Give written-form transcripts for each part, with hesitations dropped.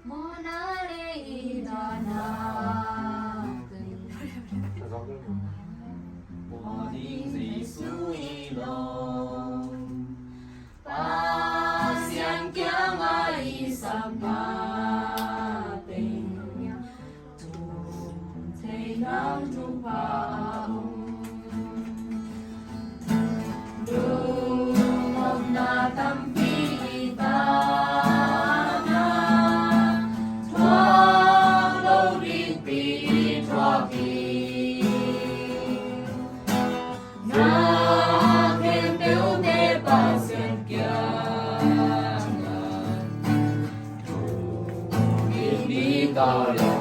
모나레 이다나들 어디 수이로 파시안경아 이사파땡 두테남 두파옹 lumogna tampitana twalori pitroki na kembeu ne pasen kyanga tu ini kalau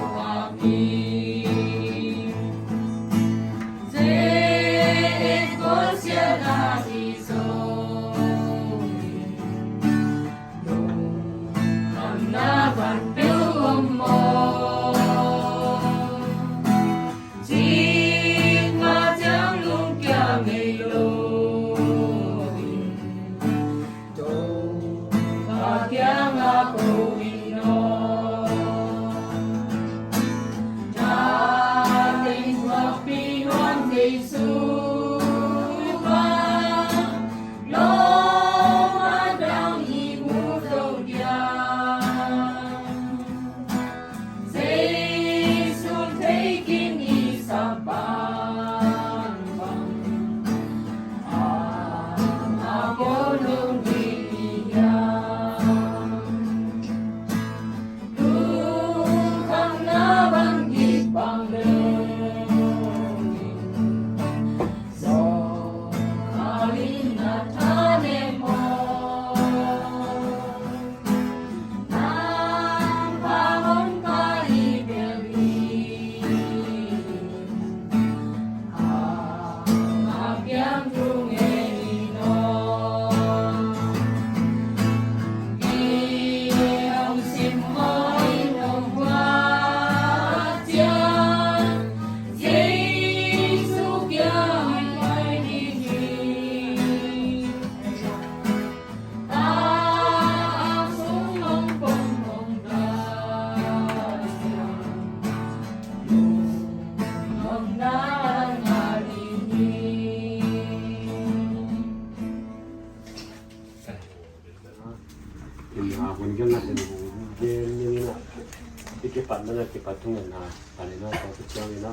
kami patungan na kanina to kitjang na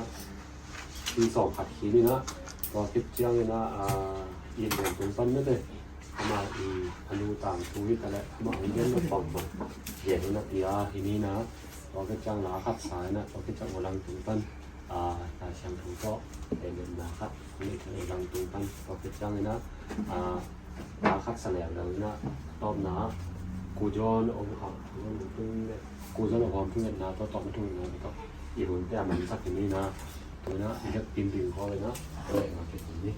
so khatki ni na to kitjang na in den tun pan na de ama I anu tang tui ta le ma ingen na pom ma ye na pia ini na to kitjang la khat sai na to kitjang ulang tun pan ta siang tu to den na khat ni ulang tun pan to kitjang na ta khat sa le na to naกูย้อนองค์เขากูย้อนองค์ความทุกอย่างนะต่อต่อมาทุกอย่างนะก็อีหุ่นแต่มันสักอย่างนี้นะตัวนะอีกจะปิ่มเขาเลยนะเลยมาเก็บอย่างนี้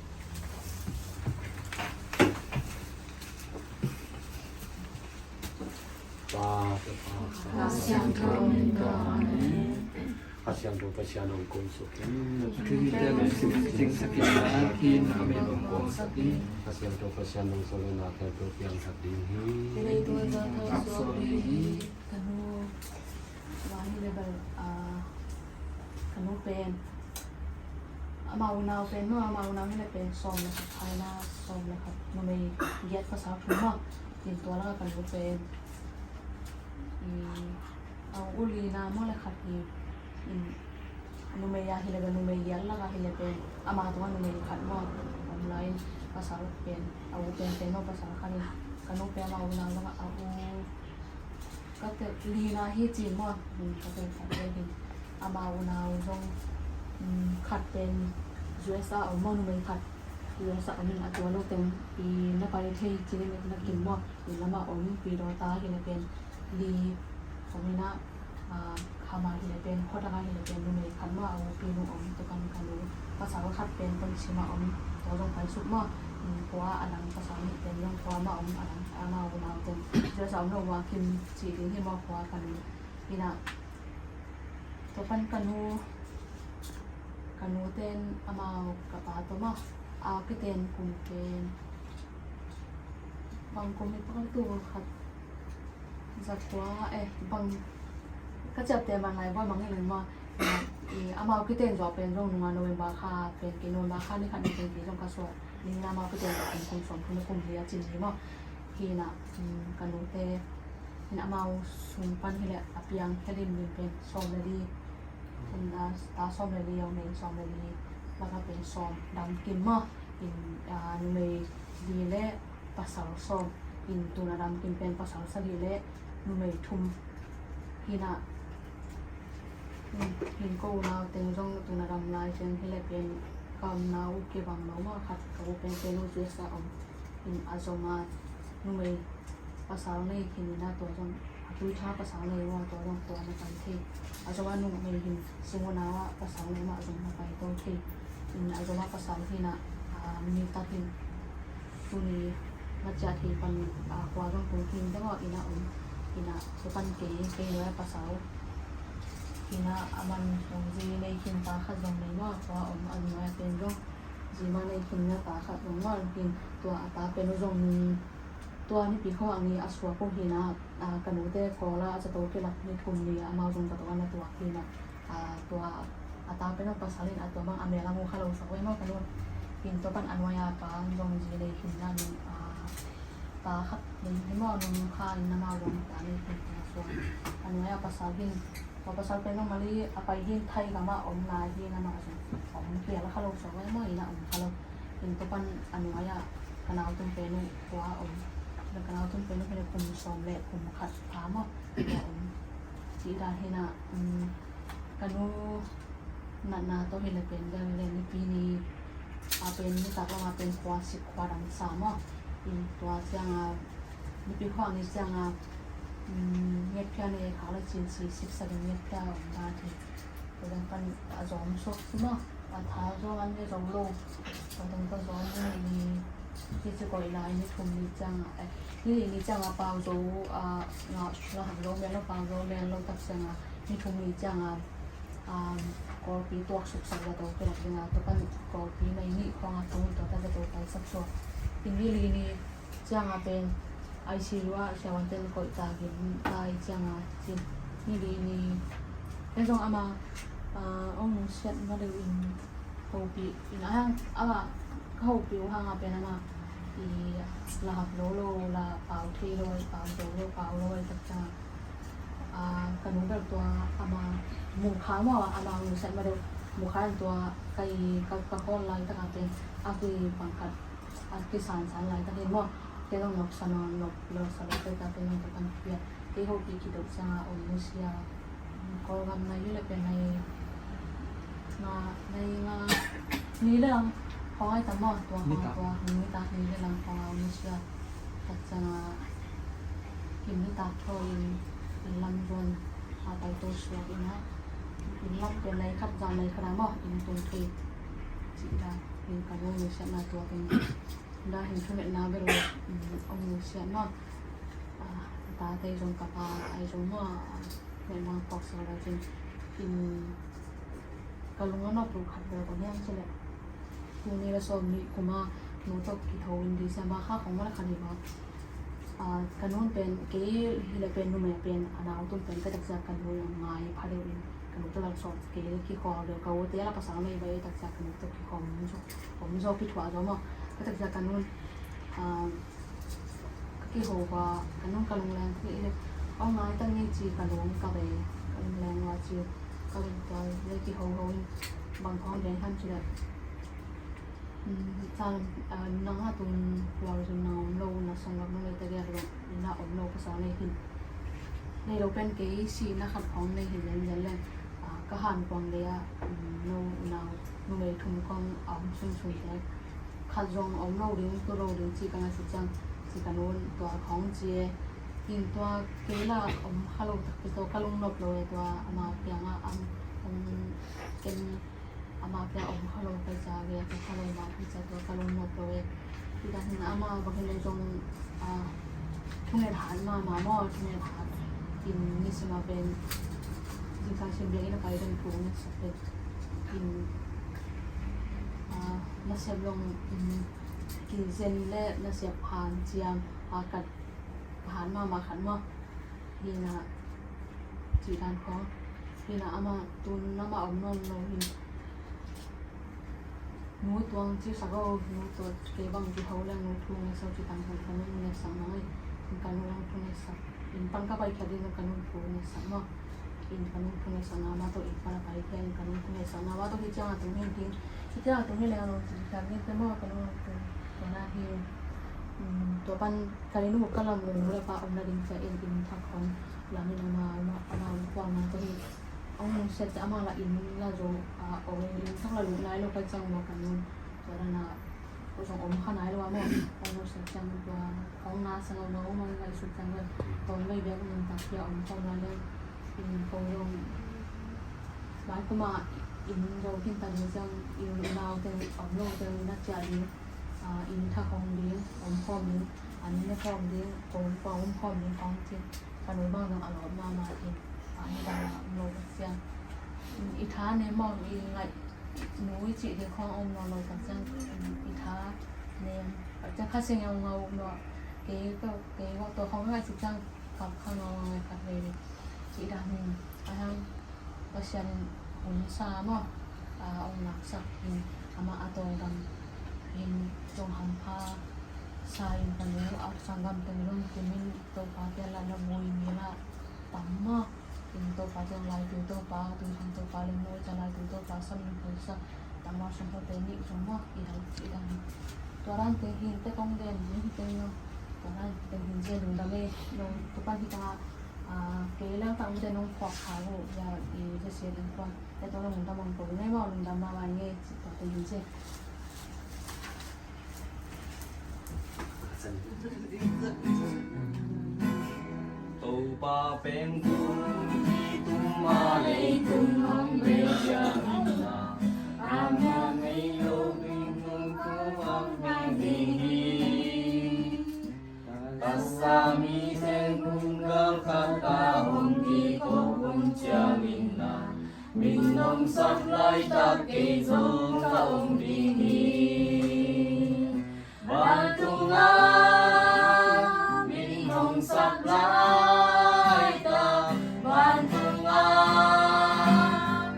ปลาปลาเสียงโทนก่อนอาเซียนดูประชาชนกงสุขีคือที่ได้เป็นสิ่งศักดิ์สิทธิ์ที่นำไปลงกงสักดีอาเซียนดูประชาชนโซโลนาแค่ตัวเพียงสักดีในตัวจะเธอสวมดีกนูวานเลเบลกนูเป็นมาวนาวเป็นเมื่อมาวนาวไม่ได้เป็นซองนะครับภายหน้าซองนะครับมันไม่แยกภาษาพูดมากเปลี่ยนตัวแล้วก็กนูเป็นเอาอุลีนาโมเลยครับnumaya hilaga numaya laga hilapen ama tuwa numaya khatmo online pasal pen au pen no pasal khani kanu pe ma una laga au kate lina hi chi mo kate kate hi ama una jong khat pen USA au mo numaya khat USA ani atwa lo ten I na pare thei chi ne na kin mo I lama om pi ro ta hilapen li omina kama hilapen khodaga hilapen numay kanma au pinu om tukan kanu pasal khat pen pon sima om tolong pai sukma kwa alang pasal ni pen yang kwa ma om alang ama una ten jo sa no wa kim chi ding hi ma kwa kanu ina topan kanu ten ama kapa to ma a kiten kum pen bang kum ni pakal tu khat zakwa bang ก็จะเต็มมันไรว่ามันไม่รู้ว่าอามาคิดเต็มจอเป็นตรงนู้นโนเวมบาค่าเป็นกินโนเวมบาค่านี่คันนี้เป็นที่ตรงกระทรวงนี่นามาคิดเต็มเป็นคนสอนคนคุมเรียจินนี่ว่าที่น่ะกันนู้นเตนี่อามาสุ่มปั้นที่แหละอภิยังแค่ดินเป็นซอมเลยดีเป็นตาซอมเลยดีเอาในซอมเลยดีแล้วก็เป็นซอมดำกินมั้งเป็นนูเมดีเล่ภาษาซอมเป็นตัวดำกินเป็นภาษาสลีเล่นูเมทุ่มที่น่ะหินกูนาเต็งจงตัวนาดำลายเช่นที่เล็กเป็นกำนาอุกเก็บังน้องมาขัดกับเป็นเป็นอุจจาระหินอาจจะมานุ่มเลยภาษาในหินน่าตัวจงดูท่าภาษาในว่าตัวจงตัวในการที่อาจจะว่านุ่มเลยหินซึ่งว่านาว่าภาษาในมาจงมาไปตัวที่หินอาจจะว่าภาษาที่น่ะมีตัดหินตัวนี้มาจากที่ปันความจงตัวหินแต่ว่าอินะอินะตัวปันเก๋เลยภาษาที่น่ะมันตรงจีในคินตาขัดลงในว่าเพราะอันนี้เป็นร่องจีมาในคินเนี่ยตาขัดลงว่าเป็นตัวตาเป็นร่องตัวนี้ปีเขาอันนี้อาศัยพวกที่น่ะกันดูแต่พอละจะโตขึ้นละในทุ่มนี้มาจงกับตัวนั้นตัวที่น่ะตัวตาเป็นภาษาลินตัวบางอเมริกาโมคาโลสักไว้มากกันด้วยกินตัวปันอันวายาปานตรงจีในคินนั่นตาขัดในหม้อนุ่มข้าวน้ำมันลงตาในคินส่วนอันวายาภาษาลินพอภาษาเป็นต้องมาลีไปที่ไทยกับมาลายที่นั่นมาสิเขียนแล้วเขาลงสอบไว้เมื่ออีน่ะเขาลงเป็นตัวปั้นอันนี้ว่าคณะตุ้มเป็นตัวแล้วคณะตุ้มเป็นเป็นคุมสอมเละคุมขัดถามว่าสีดาเฮน่ะกันนู้นาตัวเห็นเลยเป็นเรื่องเล่นในปีนี้เป็นนี่ตักเรามาเป็นควาสิบควาดังสามเป็นตัวเสียงนี่ปีข้อนี้เสียงเงียบแค่ในขาละจีน40 เงียบแค่ได้ที่ตัวนั้นกันจอมชกใช่ไหมท้าจอมันจะจอมโลกตอนนั้นก็จอมนี่ที่จะก่อยลายนี่ทุ่มนี่จังนี่จังเปล่าโจเราหันโลแมนเราเปล่าโลแมนเราตักเสียงนี่ทุ่มนี่จังก็ปีตัวสุกสักแล้วตัวเป็นอะไรนะตัวกันก็ปีในนี่ของตัวตัวแต่ตัวไปสักส่วนปีนี้ลีนี่จังเป็นไอซีว่าเช้าวันเต็มก็จะเห็นได้จังจินี่ดีนี่เป็นตรงอามาองเช็ดมาดูอินเขาปีอินอ่ะเขาปีว่าหางเป็นอามาอีลาโลลาเปล่าที่โรยเปล่าโจโรเปล่าโรยตักจังขนมแบบตัวอามาหมูค้าว่าอามาหมูเช็ดมาดูหมูค้าตัวไก่กระก้อนลายตะการเป็นอาคีบังคับอาคีสารลายตะเห็นว่าที่ต้องนกสนอนนกเราสลับไปกับเป็นนกกันเพียที่เขาปีกิดจังมุสยาก็กำในยุโรปเป็นในนี่เรื่องของไอ้ตะมอตัวของตัวนี่ตานี่เรื่องของมุสยาตัดจังกินนี่ตาทอยเป็นลำจวนไปตัวสวยนะเป็นลำเป็นในขับจานในขนาดมออินตรงที่จีดาเป็นการว่ามุสยาตัวเป็นได้เห็นช่วงนี้นะเวลาเอามือเสียนอนตาเตยจงกับไอจงว่าเวลาปอกสลายจริงกินกะลุงก็นอกดูขัดเบลตัวนี้ใช่ไหมทีนี้เราสอบนี่กูมาหนูตกกี่ทวินดีเซมาค่าของมันละคันนี้มากันนู้นเป็นเก๋ที่เราเป็นนุ่มเป็นอันนั้นตุ้มเป็นก็จะเจอกันดูอย่างไงพาเดินกันนู้นจะเราสอบเก๋กี่คอเดี๋ยวเขาเตะเราภาษาไม่ไปตัดจากกันนู้นตกกี่คอผมชอบพิถวาจ้ามั้งก็จะจากกันนู้นกี่หัวกันนู้นกันลงแรงที่เอาไม้ตั้งยี่จีกันลงกับไปกันแรงว่าจีกันลงตัวเลยกี่หัวบางท้องแดงท่านจีเลยทางน้องฮาตุนเราจะนอนโลนะสำหรับน้องเลยแต่เดียวเราหน้าอมโลภาษาในหินในเราเป็นเกย์ซีนะขัดของในหินยันเลยก็หันกวางเลยโนนาวโนเลยทุ่มกองอ่อมชุ่มแต่ขัดจงอมโลดิ้งตัวโลดิ้งจีกันสิจังจีกันนู้นตัวของเจียยิงตัวเกล่าอมฮัลโหลตัวกะลุงนบเลยตัวมาเพียงเป็นมาเพียงอมฮัลโหลไปจากเรียกฮัลโหลมาที่จะตัวกะลุงนบเลยที่การที่มาบางทีเราจงทุ่งในฐานมาหม้อทุ่งในฐานกินนี่สิมาเป็นจริงๆเช่นเดียวกันไปเรื่องทุ่งนี่สักเป็นกินน่าเสียบลงกินเส้นเละน่าเสียบผ่านเจียมกัดผ่านมาขันมาดีนะ chỉ đàn khó thì là ama tuần nó mà ông non nó thì núi tuang chỉ sao núi tuột cái bằng cái hậu là núi tuang sau chỉ tăng hơn cái núi này sáng nói in cái núi tuang này sáng in bằng cái bài kia đi cái núi tuang này sáng mà in cái núi tuang này sáng mà tôi in para bài kia in cái núi tuang này sáng mà tôi hiện trạng tôi hiện tiếng hiện trạng tôi hiện là nó chỉ cái này tôi mà cái núi tuang này thìตัวปันการนู้ก็ลำเลยเลยว่าองค์นาดินจะเอ็นทักของหลังนี้มาควางนั้นก็ที่องค์เสร็จจะมาละอินละโจองค์อินทั้งละลุนายเราไปจังว่ากันนู้ตัวนั้นนะผู้ชมอมขนาดเลยว่ามั่งองค์เสร็จจังตัวของนาสงบน้องมันไปสุดจังเลยตอนไม่เบี้ยมันตักเกี่ยวองค์ของนั้นเลยอินคงลงบ้านก็มาอินโจพินตันจังอินนาวเต็มองค์โลเต็มนักจ่ายดีอินถ้าของดีองค์พร้อมนี้อันนี้ไม่พร้อมดีองค์พร้อมนี้ของที่ขนมบ้างต้องอร่อยมาเองอันนี้ได้โลเสียงอีท้าเนี่ยมองอีไงหนูจีที่ขององค์เรากับจังอีท้าเนี่ยจะคัดเสียงเงาเนาะเก๋ก็ตัวของง่ายสุดจังกับข้างนอกไงครับเลยจีด้านนึงอันนั้นก็เสียงหุ่นซาเนาะองค์หนักสักอินอามาอาโตดังอินจงหันพาสายกันแล้วเอาสังกัมเป็นเรื่องที่มินตัวปาเตลาละมวยมีละต่ำมากอินตัวปาเตลายตัวปาตัวทำตัวปาลิมวยจะลายตัวปาสมิงพุษะต่ำมากสมบูรณ์เป็นนิจงมากอีดังตัวร้านเตหินเตกงเดนนี่เตยเนาะตัวร้านเตหินเจดุนดาเมลงตัวปั้นที่ตาเกล้างตามเจนงขวากขาโหยาอีจะเสียดินกว่าแต่ตัวลงดามังตัวไม่ว่าลงดามาวันเงี้ยตัวเตหินเจTàu ba bên tung đi tung ma lấy tung hong về cha na ama mấy lô bình hong cô âm mang đi ta sa mi sen tung gam khata hong đi cô hong cha mình nông sắp lại ta kê dông ta ông đi ban tung mình nông sắp lại ta ban tung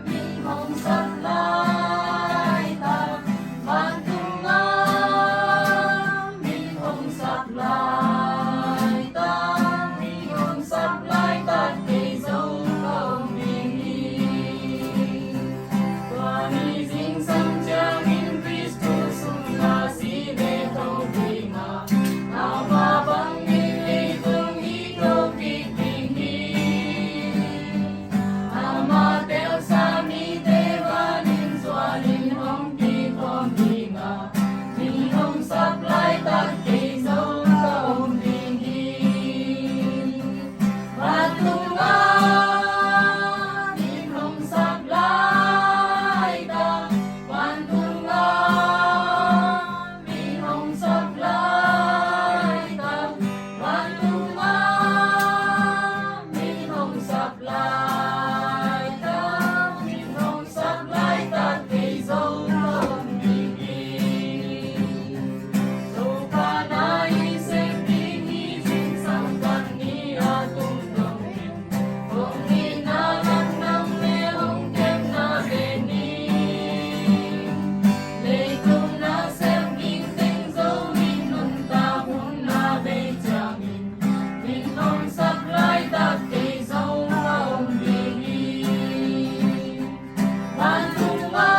mình nông sắp lại ta ban tung mình nông sắp lại ta mình nông sắp lại ta kê dông ta ông đi Tuhan izinkan jamin Kristus mengasihi betau bina nama panggil tung hidup tinggi nama tel sami dewanin sualin hong di hong bina min hong saplai tak kei zong kaum tinggi Batunga min hong saplai ta Batunga min hong saplai ta Batunga min hong saplai ta min hong saplai ta kei zong kaum tinggi So kana isip tinggi sin sangkan ni atung dongin Kung inalan ng merong kem na bening Leitung na sem ginting zo minun tahun na benjamin Minong sablay tak kay zo kaong bingin Bantunga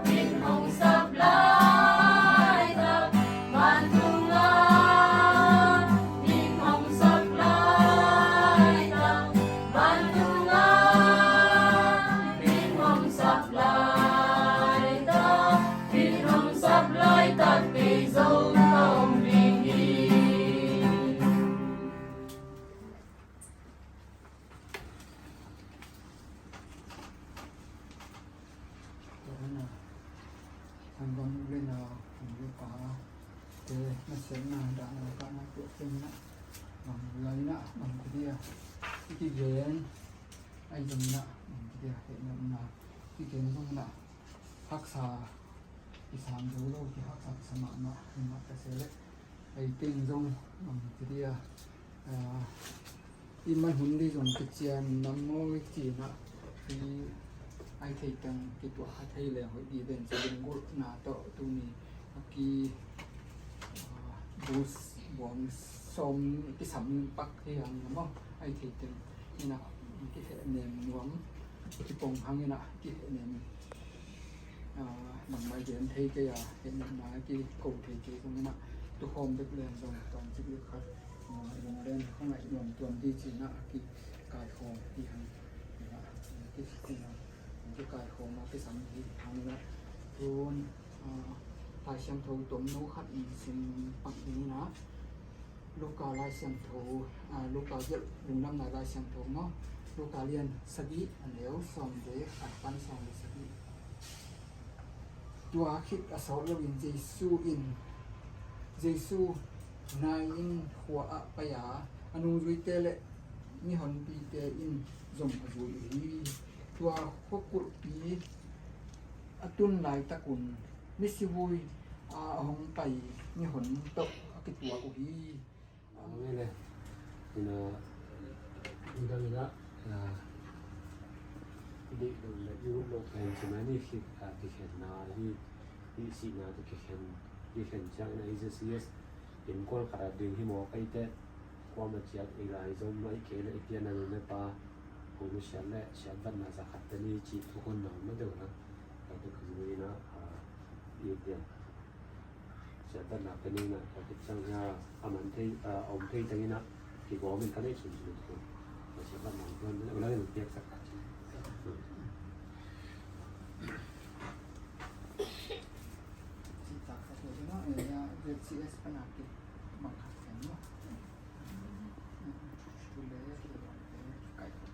minong sablay tak Bantunga minong sablay tak Bantunga minong sablay tak Minong sablay tak kay zo kaong bingin Karena sambang lena lupa ke mesin ada karena kena lain nak dia iki gen ai dum nak dia hekna na iki gen dum nak haksa isam dulu ki haksa sama na ma ka sele ai ting dum dia iman hundi zong kichian namo ki na ki ai thei tang ki to ha thei le hoi di ben chading gol na to tu ni ki bus bon som ki sam pak thi ang namo ai thei tang ina ki he nem nuam ki pong hang ina ki he nem bằng mai điện thấy cái hiện nay nói cái cầu thì cái không nè tôi hôm được lên rồi toàn chỉ được khách dùng lên không lại dùng tuần đi chỉ nè cái cài khô thì hàng cái cài khô mà cái sắm thì hàng nữa luôn lại xem thầu tóm nấu khách xin bằngนี้นะลูกกาลายเสียงโถลูกกาเยอะลุงน้ำนายลายเสียงโถเนาะลูกกาเรียนสกีอันเดียวสอนเด็กอัดปั้นสอนสกีตัวคิดอสรวินเจซูอินเจซูนายอินหัวอะปะยาอนุรุยเตเลมีหอนปีเตอินจงอจุยตัวพวกกุปีอตุนลายตะกุนมิสิวุยหงไปมีหอนตกกิตัวอุฮี ไม่เลยนี่นะนี่ก็มีละเด็กดูแลยูโรแพนใช่ไหมนี่คือที่เห็นนาที่สีนาที่เห็นจังในอิสราเอลเห็นคนขนาดดึงที่หมอไปแต่ความมันจะอีกหลายจนไม่เกี่ยวกับอีกอย่างนึงนะป้าผมเชื่อแหละเชื่อบ้านนาจะขัดแต่นี่จีทุกคนหนาวไม่เดือดนะแต่ตัวคือนี่นะอีกอย่างเชื่อบ้านนาเป็นนี่นะแต่จังเนี่ยมันที่อมที่ตรงนี้นะที่บอกมันก็ได้สุดๆเลยแต่เชื่อบ้านนาเพื่อนเวลาเราเรียกสักCS penakit menghasilkan boleh kayak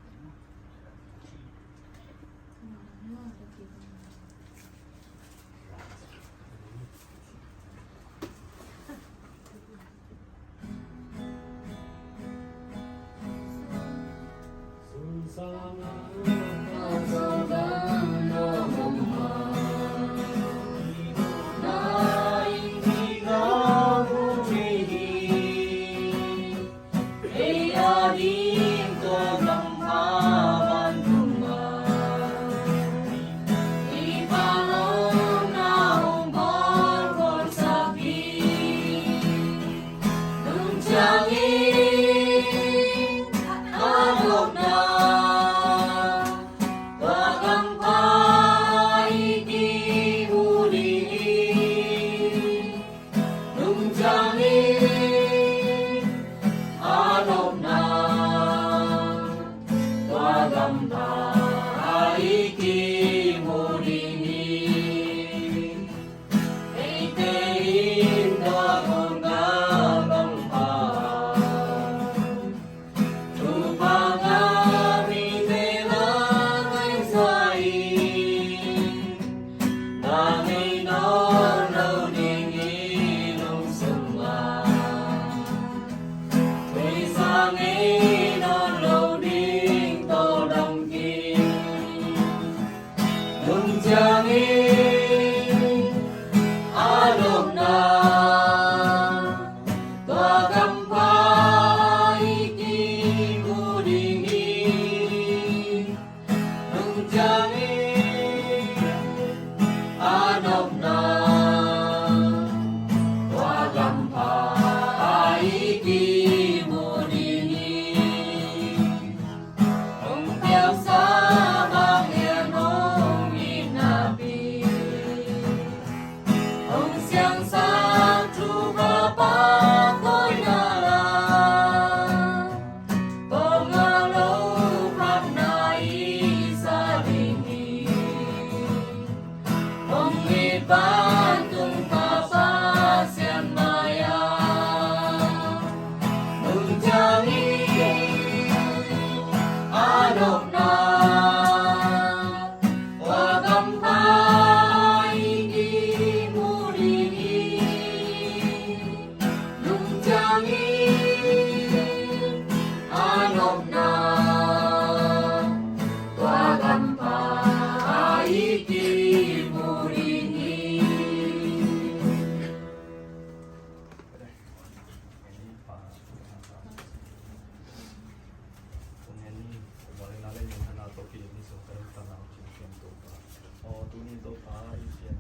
tu ni to pa isian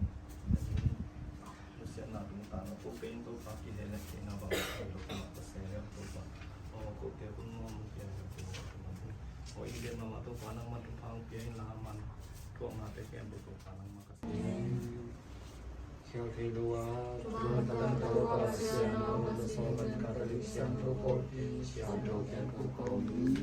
isian na tu ta na ko pe to pa ki le ke na ba lo ko pa se le to pa o ko ke kun mo mo ke o i le ma to pa na ma tu pa ke la man ko ma te ke bu ko pa na ma ka Siang Thầy Lua, Lua Tan Tàu Ba Siang Nô Lô Sô Văn Ca Ra Lý Siang Thô Cô Siang Thô Kian Cụ Cô Mỹ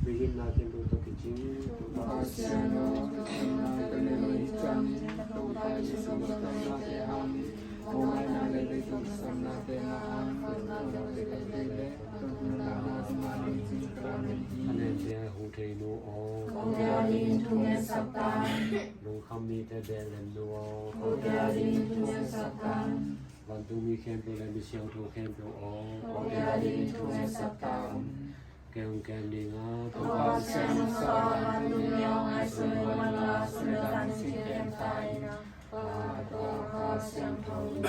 Begin Na Kian Đô Tô Kỳ Chính Tô Ba Siang Nô Tô Kian Na Lê Lê Lê Chăm Tô Ba Yê Sô Bà Tâm Na Tê Am Ô Mai Na Lê Lê Tô Sam Na Tê Na Am Tô Na Na Tê Lê Lê Lê Tô Na Na Ma Lê Chính Tra Lê Đi Anh em Tê Hù Thầy Nô Ô Cô Tê A Linh Thu Nghe Sắp Tàn Nông Khăm Mi Tê Bê Lê Nô Ô Cô Tê A Linh Thu Nghe Sắp Tàn Văn tu mi khen tu lên mi siêu tu khen tu ô ô gia đi tu nghe sắp tam kêu khen đi ngã tu ba sen sa văn tu nhau ai xuân văn la xuân đan si khen tai na ba tu ha sen tu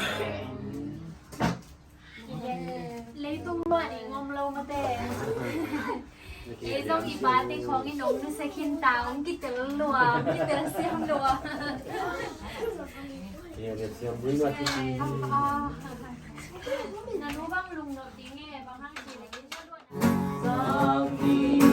lấy tung loại để ngon lâu mà tè ấy do cái bát thì khó cái nấu nó sẽ khiến tao ông kít từ lùa xem lùa thì để xem mấy loại cái gì nó băng lùng nổi tiếng nghe bằng hăng chỉ là cái Sang